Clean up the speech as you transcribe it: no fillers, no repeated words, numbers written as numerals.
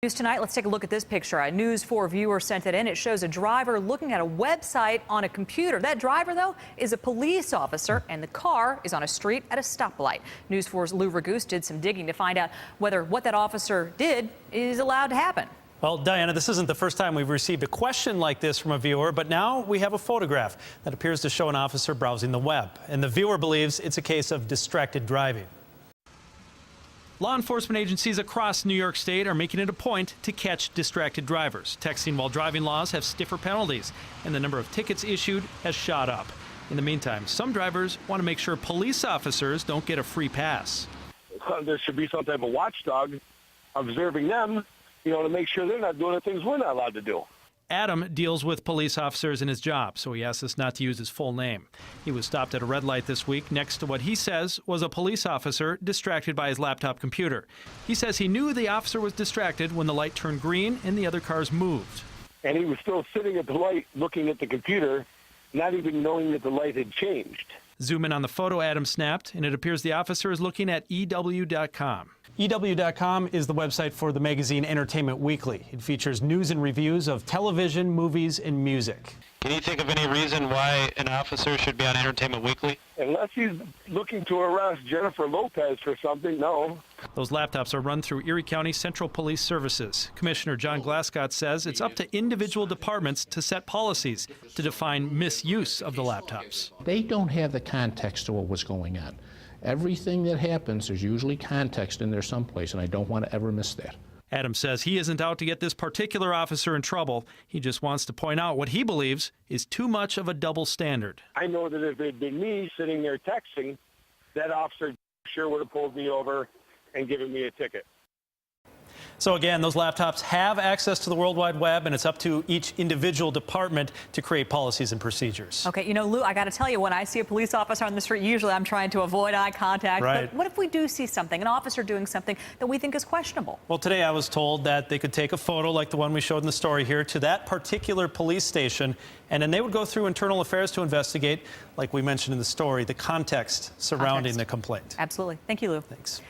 News tonight, let's take a look at this picture. A News 4 viewer sent it in. It shows a driver looking at a website on a computer. That driver, though, is a police officer, and the car is on a street at a stoplight. News 4's Lou Raguse did some digging to find out whether what that officer did is allowed to happen. Well, Diana, this isn't the first time we've received a question like this from a viewer, but now we have a photograph that appears to show an officer browsing the web. And the viewer believes it's a case of distracted driving. Law enforcement agencies across New York State are making it a point to catch distracted drivers. Texting while driving laws have stiffer penalties, and the number of tickets issued has shot up. In the meantime, some drivers want to make sure police officers don't get a free pass. There should be some type of watchdog observing them, to make sure they're not doing the things we're not allowed to do. Adam deals with police officers in his job, so he asked us not to use his full name. He was stopped at a red light this week next to what he says was a police officer distracted by his laptop computer. He says he knew the officer was distracted when the light turned green and the other cars moved. And he was still sitting at the light looking at the computer, not even knowing that the light had changed. Zoom in on the photo Adam snapped, and it appears the officer is looking at EW.com. EW.com is the website for the magazine Entertainment Weekly. It features news and reviews of television, movies, and music. Can you think of any reason why an officer should be on Entertainment Weekly? Unless he's looking to arrest Jennifer Lopez for something, no. Those laptops are run through Erie County Central Police Services. Commissioner John Glascott says it's up to individual departments to set policies to define misuse of the laptops. They don't have the context to what was going on. Everything that happens, there's usually context in there someplace, and I don't want to ever miss that. Adam says he isn't out to get this particular officer in trouble. He just wants to point out what he believes is too much of a double standard. I know that if it had been me sitting there texting, that officer sure would have pulled me over and given me a ticket. So again, those laptops have access to the World Wide Web, and it's up to each individual department to create policies and procedures. Okay, Lou, I got to tell you, when I see a police officer on the street, usually I'm trying to avoid eye contact. Right. But what if we do see something, an officer doing something that we think is questionable? Well, today I was told that they could take a photo like the one we showed in the story here to that particular police station, and then they would go through internal affairs to investigate, like we mentioned in the story, the context surrounding the complaint. Absolutely. Thank you, Lou. Thanks.